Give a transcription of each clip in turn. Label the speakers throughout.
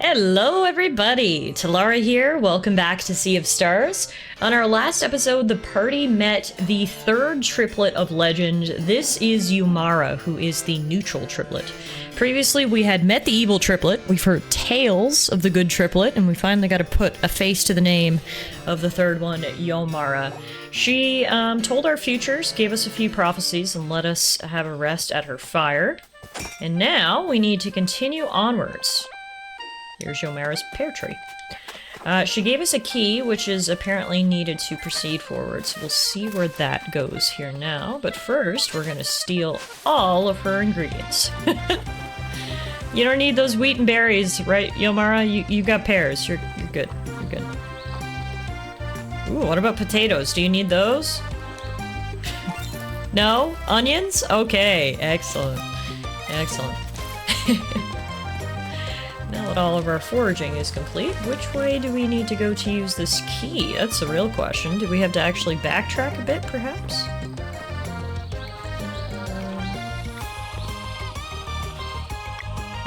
Speaker 1: Hello everybody! Tallara here, welcome back to Sea of Stars. On our last episode, the party met the third triplet of legend. This is Yomara, who is the neutral triplet. Previously, we had met the evil triplet, we've heard tales of the good triplet, and we finally got to put a face to the name of the third one, Yomara. She told our futures, gave us a few prophecies, and let us have a rest at her fire. And now, we need to continue onwards. Here's Yomara's pear tree. She gave us a key, which is apparently needed to proceed forward, so we'll see where that goes here now. But first, we're gonna steal all of her ingredients. You don't need those wheat and berries, right, Yomara? You got pears. You're good. You're good. Ooh, what about potatoes? Do you need those? No? Onions? Okay, excellent. Excellent. Now that all of our foraging is complete, which way do we need to go to use this key? That's a real question. Do we have to actually backtrack a bit, perhaps?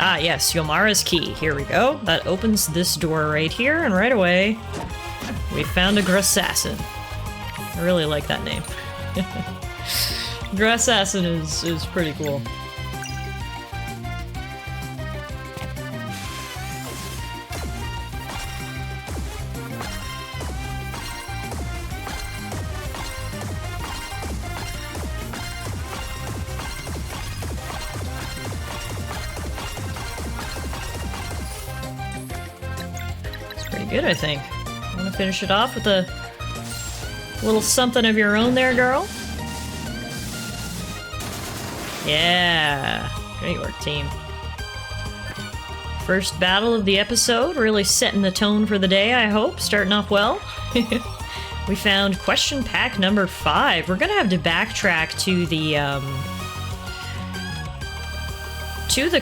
Speaker 1: Ah, yes, Yomara's key. Here we go. That opens this door right here, and right away, we found a Grassassin. I really like that name. Grassassin is pretty cool. Good, I think. Want to finish it off with a little something of your own there, girl? Yeah! Great work, team. First battle of the episode, really setting the tone for the day, I hope. Starting off well. We found question pack number 5. We're gonna have to backtrack to the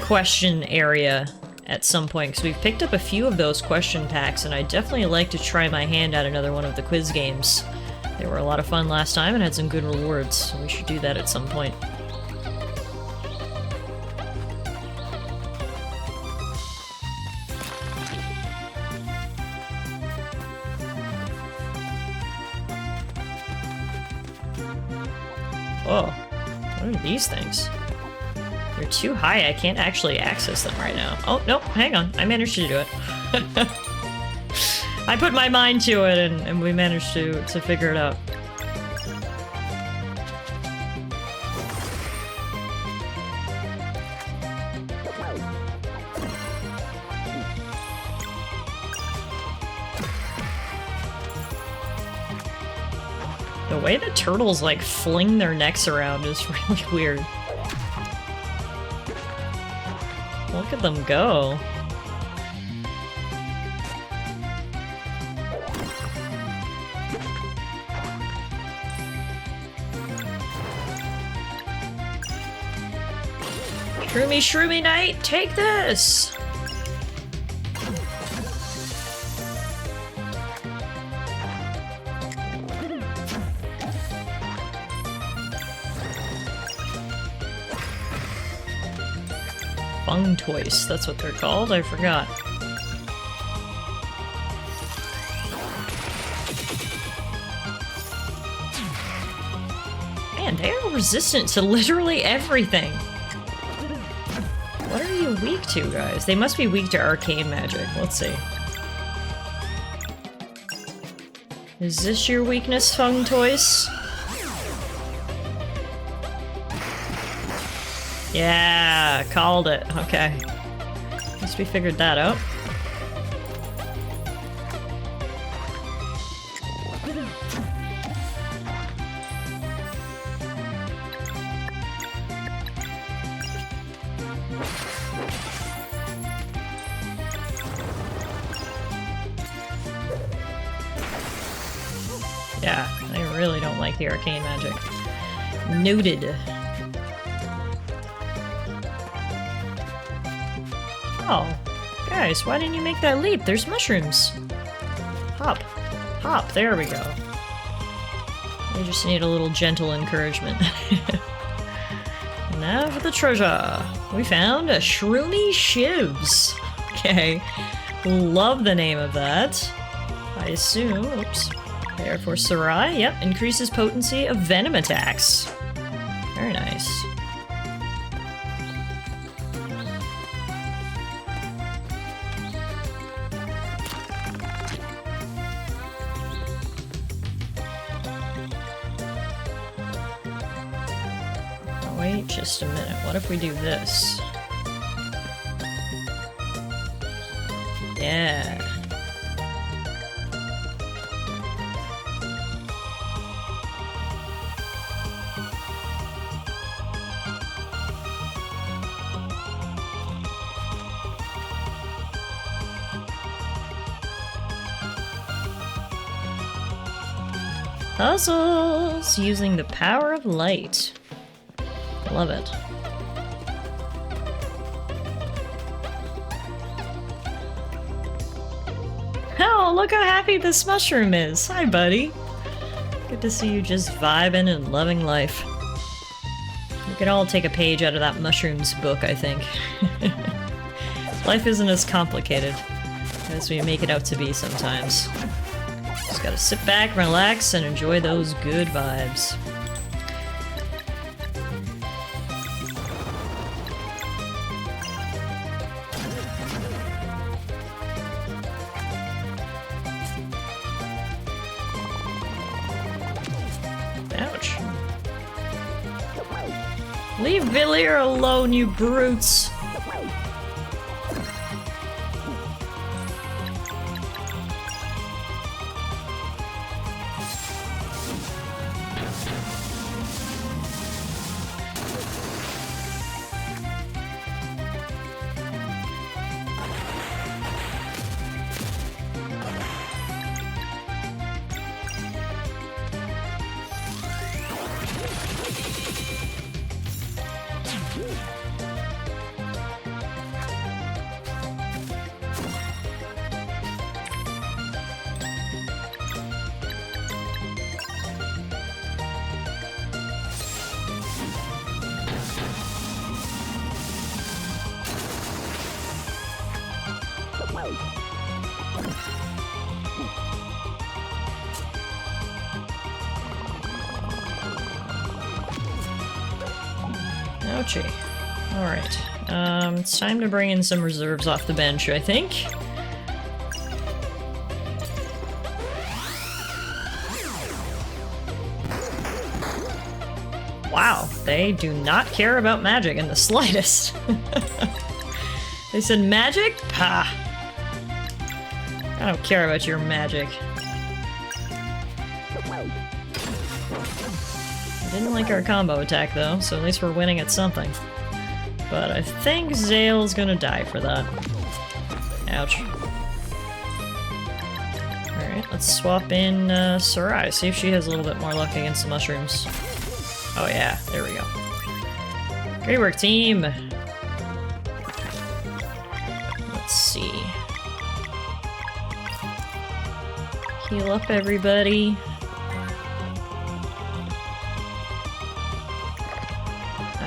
Speaker 1: question area at some point, because we've picked up a few of those question packs, and I'd definitely like to try my hand at another one of the quiz games. They were a lot of fun last time and had some good rewards, so we should do that at some point. Oh, what are these things? They're too high, I can't actually access them right now. Oh, no, hang on. I managed to do it. I put my mind to it and we managed to figure it out. The way the turtles, like, fling their necks around is really weird. Look at them go. Shroomy Shroomy Knight, take this! Toys, that's what they're called, I forgot. Man, they are resistant to literally everything. What are you weak to, guys? They must be weak to arcane magic. Let's see. Is this your weakness, Fung Toys? Yeah, called it. Okay. Guess we figured that out. Yeah, I really don't like the arcane magic. Noted. Oh, guys, why didn't you make that leap? There's mushrooms. Hop. Hop, there we go. We just need a little gentle encouragement. Now for the treasure. We found a Shroomy Shivs. Okay. Love the name of that. I assume, oops. There for Sarai, yep. Increases potency of venom attacks. Very nice. Oh, wait just a minute. What if we do this? Yeah. Puzzles! Using the power of light. Love it. Oh, look how happy this mushroom is. Hi, buddy. Good to see you just vibing and loving life. We could all take a page out of that mushroom's book, I think. Life isn't as complicated as we make it out to be sometimes. Just gotta sit back, relax, and enjoy those good vibes. Ouch. Leave Villiers alone, you brutes! Ouchie. Alright. It's time to bring in some reserves off the bench, I think. Wow, they do not care about magic in the slightest. They said magic? Pah! I don't care about your magic. I didn't like our combo attack though, so at least we're winning at something. But I think Zale's gonna die for that. Ouch. Alright, let's swap in Sarai, see if she has a little bit more luck against the mushrooms. Oh yeah, there we go. Great work, team! Let's see. Heal up, everybody.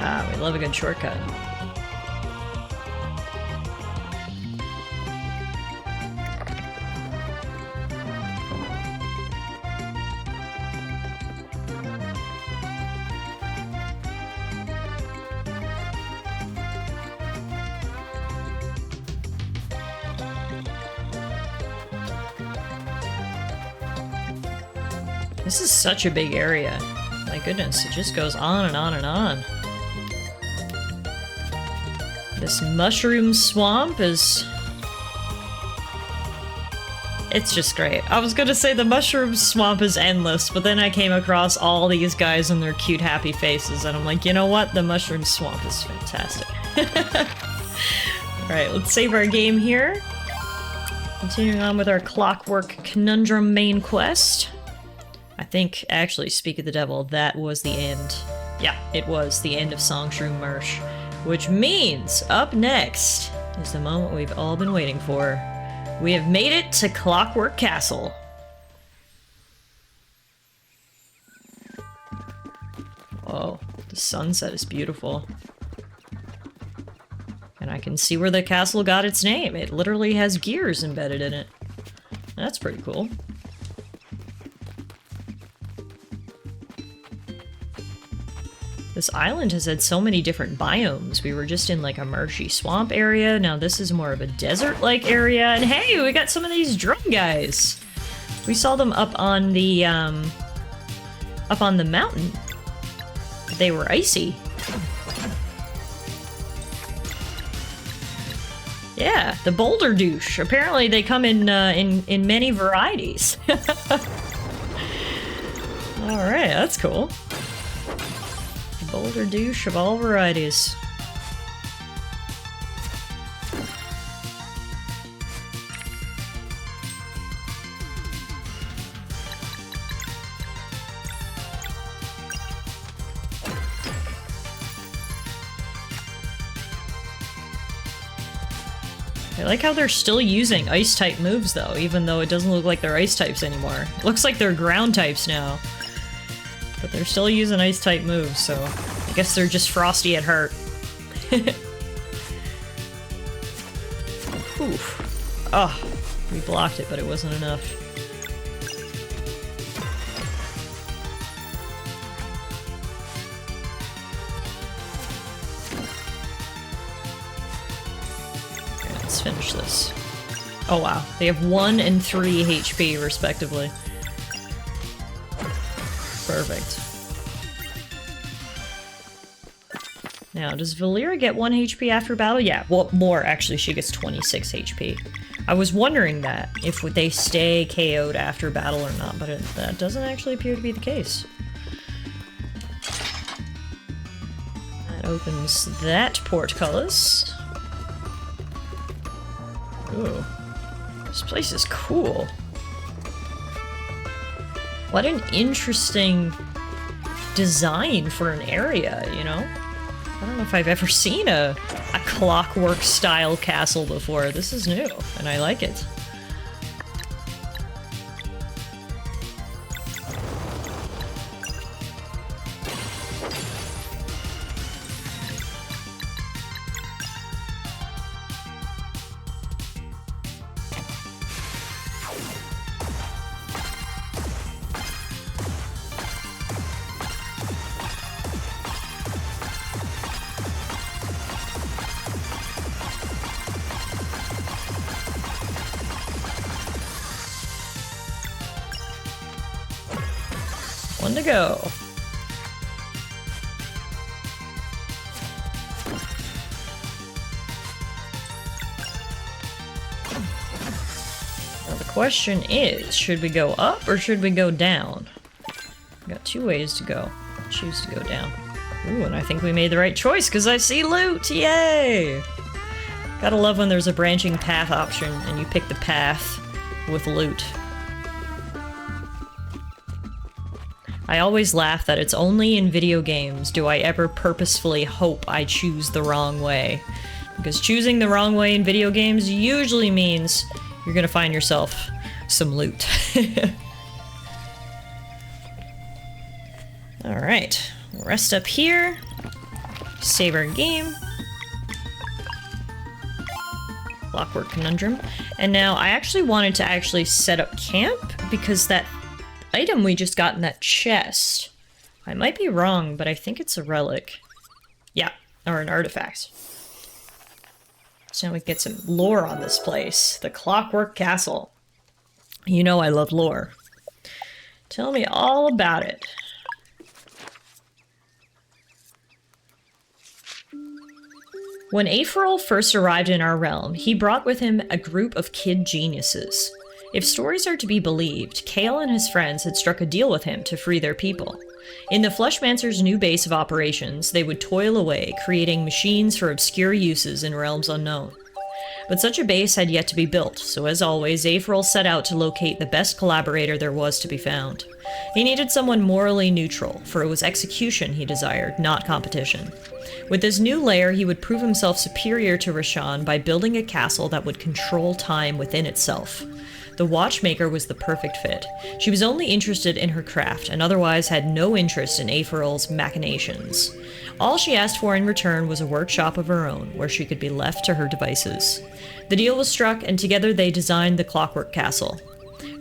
Speaker 1: Ah, we love a good shortcut. This is such a big area. My goodness, it just goes on and on and on. This mushroom swamp is... It's just great. I was gonna say the mushroom swamp is endless, but then I came across all these guys and their cute happy faces, and I'm like, you know what? The mushroom swamp is fantastic. Alright, let's save our game here. Continuing on with our Clockwork Conundrum main quest. I think, actually, speak of the devil, that was the end. Yeah, it was the end of Songshroom Marsh. Which means, up next, is the moment we've all been waiting for. We have made it to Clockwork Castle. Whoa, the sunset is beautiful. And I I can see where the castle got its name. It literally has gears embedded in it. That's pretty cool. This island has had so many different biomes. We were just in like a marshy swamp area. Now this is more of a desert-like area. And hey, we got some of these drum guys. We saw them up on the mountain. They were icy. Yeah, the boulder douche. Apparently they come in many varieties. Alright, that's cool. Boulder douche of all varieties. I like how they're still using ice-type moves, though, even though it doesn't look like they're ice-types anymore. It looks like they're ground-types now. But they're still using ice-type moves, so I guess they're just frosty at heart. Oof. Oh, we blocked it, but it wasn't enough. Let's finish this. Oh wow, they have 1 and 3 HP respectively. Perfect. Now, does Valera get 1 HP after battle? Yeah, well, more actually, she gets 26 HP. I was wondering that, if they stay KO'd after battle or not, but that doesn't actually appear to be the case. That opens that portcullis. Ooh. This place is cool. What an interesting design for an area, you know? I don't know if I've ever seen a clockwork-style castle before. This is new, and I like it. One to go. Now the question is, should we go up or should we go down? We got 2 ways to go. Choose to go down. Ooh, and I think we made the right choice because I see loot! Yay! Gotta love when there's a branching path option and you pick the path with loot. I always laugh that it's only in video games do I ever purposefully hope I choose the wrong way. Because choosing the wrong way in video games usually means you're gonna find yourself some loot. Alright, we'll rest up here. Save our game. Clockwork Conundrum. And now I actually wanted to actually set up camp because that item we just got in that chest, I might be wrong, but I think it's a relic. Yeah, or an artifact. So now we can get some lore on this place. The Clockwork Castle. You know I love lore. Tell me all about it. When Aferol first arrived in our realm, he brought with him a group of kid geniuses. If stories are to be believed, Kale and his friends had struck a deal with him to free their people. In the Fleshmancer's new base of operations, they would toil away, creating machines for obscure uses in realms unknown. But such a base had yet to be built, so as always, Aferol set out to locate the best collaborator there was to be found. He needed someone morally neutral, for it was execution he desired, not competition. With this new lair, he would prove himself superior to Rashan by building a castle that would control time within itself. The watchmaker was the perfect fit. She was only interested in her craft and otherwise had no interest in Aetheril's machinations. All she asked for in return was a workshop of her own, where she could be left to her devices. The deal was struck, and together they designed the Clockwork Castle.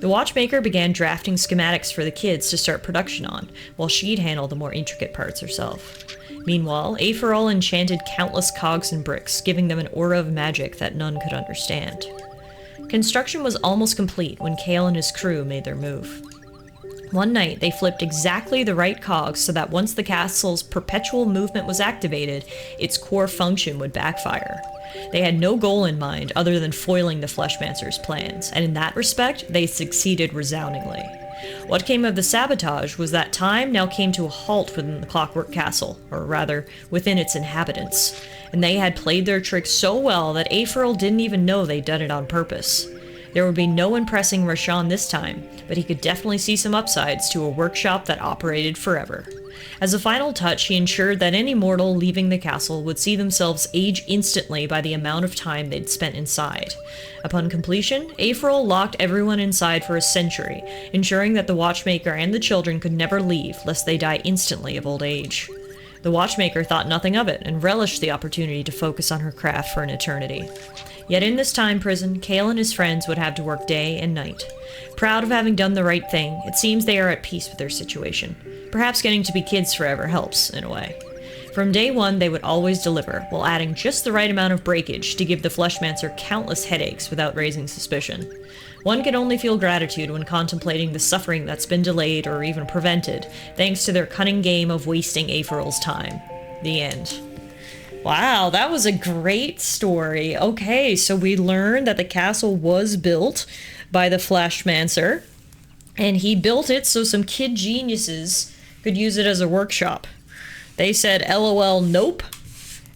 Speaker 1: The watchmaker began drafting schematics for the kids to start production on, while she'd handle the more intricate parts herself. Meanwhile, Aetheril enchanted countless cogs and bricks, giving them an aura of magic that none could understand. Construction was almost complete when Kale and his crew made their move. One night, they flipped exactly the right cogs so that once the castle's perpetual movement was activated, its core function would backfire. They had no goal in mind other than foiling the Fleshmancer's plans, and in that respect, they succeeded resoundingly. What came of the sabotage was that time now came to a halt within the Clockwork Castle, or rather, within its inhabitants, and they had played their trick so well that Aetheril didn't even know they'd done it on purpose. There would be no impressing Rashan this time, but he could definitely see some upsides to a workshop that operated forever. As a final touch, he ensured that any mortal leaving the castle would see themselves age instantly by the amount of time they'd spent inside. Upon completion, Aetheril locked everyone inside for a century, ensuring that the watchmaker and the children could never leave, lest they die instantly of old age. The watchmaker thought nothing of it, and relished the opportunity to focus on her craft for an eternity. Yet in this time prison, Kale and his friends would have to work day and night. Proud of having done the right thing, it seems they are at peace with their situation. Perhaps getting to be kids forever helps, in a way. From day one, they would always deliver, while adding just the right amount of breakage to give the Fleshmancer countless headaches without raising suspicion. One can only feel gratitude when contemplating the suffering that's been delayed or even prevented, thanks to their cunning game of wasting Aetheril's time. The end. Wow, that was a great story. Okay, so we learned that the castle was built by the Fleshmancer, and he built it so some kid geniuses could use it as a workshop. They said LOL nope,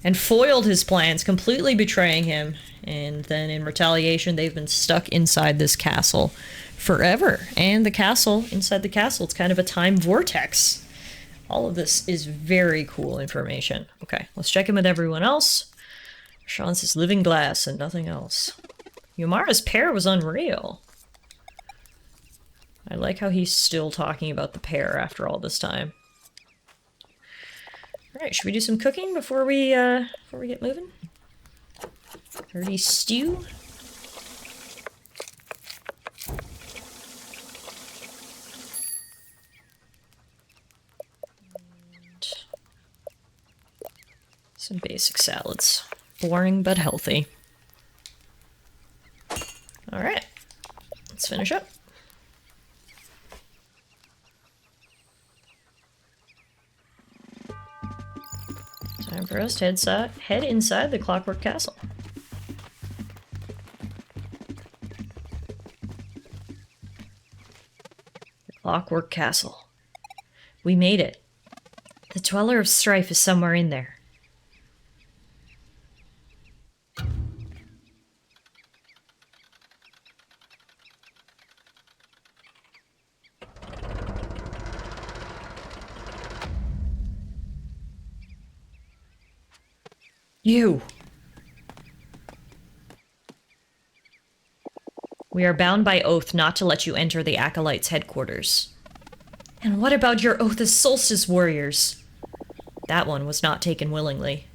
Speaker 1: and foiled his plans, completely betraying him, and then in retaliation they've been stuck inside this castle forever. And the castle, inside the castle, it's kind of a time vortex. All of this is very cool information. Okay, let's check in with everyone else. Sean says living glass and nothing else. Yomara's pear was unreal. I like how he's still talking about the pear after all this time. Alright, should we do some cooking before we get moving? Dirty stew. Some basic salads. Boring but healthy. Alright, let's finish up. Time for us to head inside the Clockwork Castle. The Clockwork Castle. We made it. The Dweller of Strife is somewhere in there. You! We are bound by oath not to let you enter the Acolytes' headquarters. And what about your oath as Solstice warriors? That one was not taken willingly.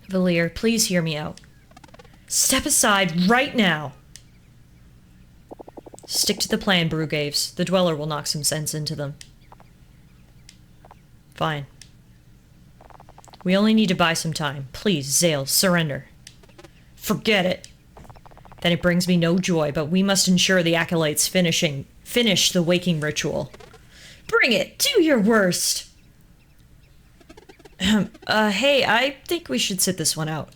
Speaker 1: Valir, please hear me out. Step aside right now! Stick to the plan, Brugaves. The Dweller will knock some sense into them. Fine. We only need to buy some time. Please, Zale, surrender. Forget it. Then it brings me no joy, but we must ensure the Acolytes finish the waking ritual. Bring it! Do your worst! Hey, I think we should sit this one out.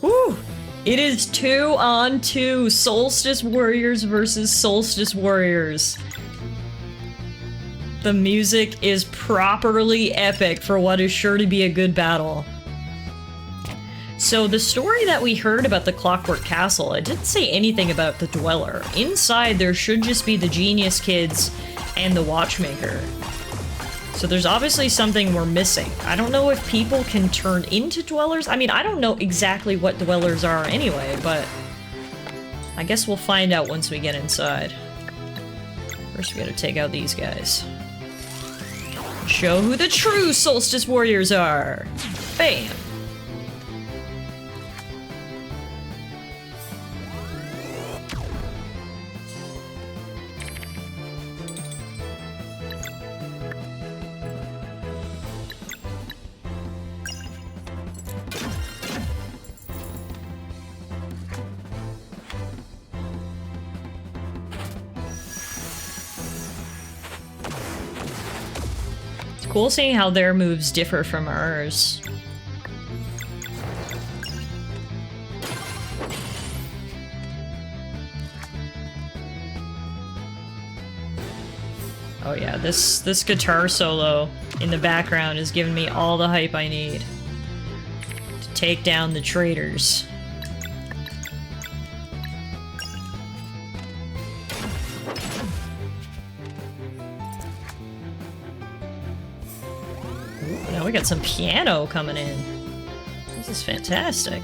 Speaker 1: Whew! It is 2-on-2. Solstice Warriors versus Solstice Warriors. The music is properly epic for what is sure to be a good battle. So the story that we heard about the Clockwork Castle, it didn't say anything about the Dweller. Inside there should just be the genius kids and the watchmaker. So there's obviously something we're missing. I don't know if people can turn into dwellers. I mean, I don't know exactly what dwellers are anyway, but I guess we'll find out once we get inside. First we gotta take out these guys. Show who the true Solstice warriors are! Bam! Cool seeing how their moves differ from ours. Oh yeah, this guitar solo in the background is giving me all the hype I need to take down the traitors. Now we got some piano coming in. This is fantastic.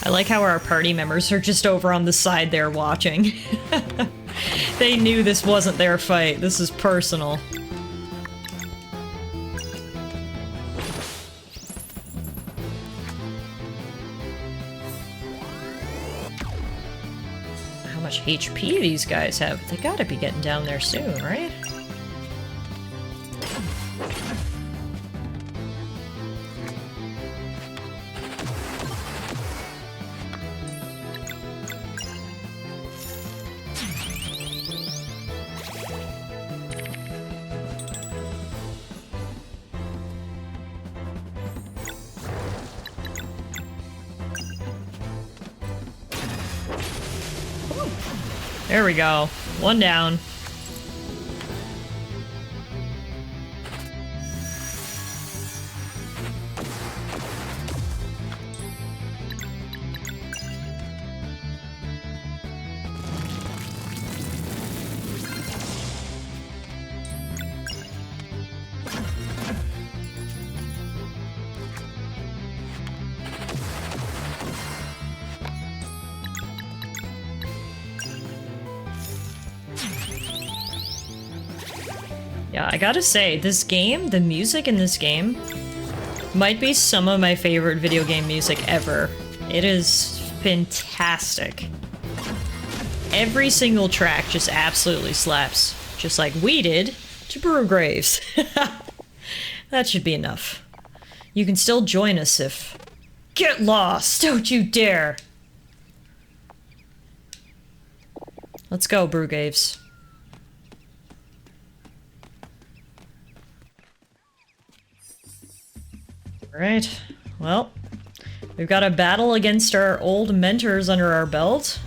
Speaker 1: I like how our party members are just over on the side there watching. They knew this wasn't their fight. This is personal. How much HP these guys have? They gotta be getting down there soon, right? There we go. One down. Yeah, I gotta say, this game, the music in this game, might be some of my favorite video game music ever. It is fantastic. Every single track just absolutely slaps. Just like we did to Brewgraves. That should be enough. You can still join us if... Get lost! Don't you dare! Let's go, Brewgraves. Alright, well, we've got a battle against our old mentors under our belt.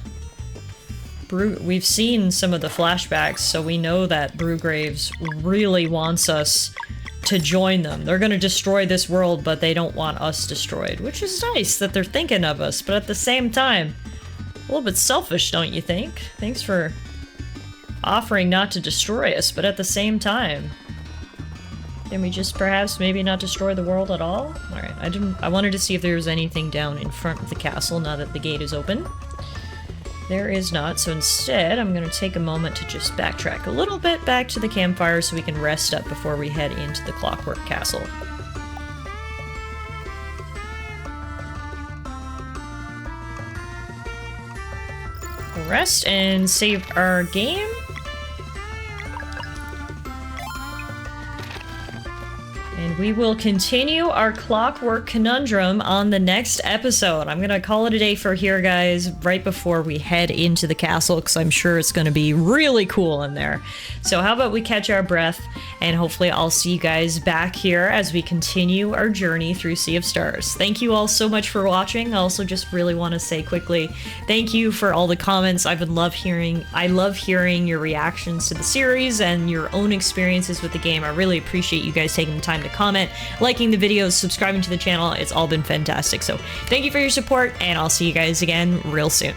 Speaker 1: We've seen some of the flashbacks, so we know that Brewgraves really wants us to join them. They're gonna destroy this world, but they don't want us destroyed, which is nice that they're thinking of us, but at the same time, a little bit selfish, don't you think? Thanks for offering not to destroy us, but at the same time, Can we just perhaps maybe not destroy the world at all? Alright, I wanted to see if there was anything down in front of the castle now that the gate is open. There is not, so instead I'm gonna take a moment to just backtrack a little bit back to the campfire so we can rest up before we head into the Clockwork Castle. Rest and save our game. And we will continue our Clockwork Conundrum on the next episode. I'm gonna call it a day for here, guys, right before we head into the castle, because I'm sure it's gonna be really cool in there. So how about we catch our breath, and hopefully I'll see you guys back here as we continue our journey through Sea of Stars. Thank you all so much for watching. I also just really want to say quickly, thank you for all the comments. I love hearing your reactions to the series and your own experiences with the game. I really appreciate you guys taking the time to comment, liking the videos, subscribing to the channel. It's all been fantastic. So thank you for your support, and I'll see you guys again real soon.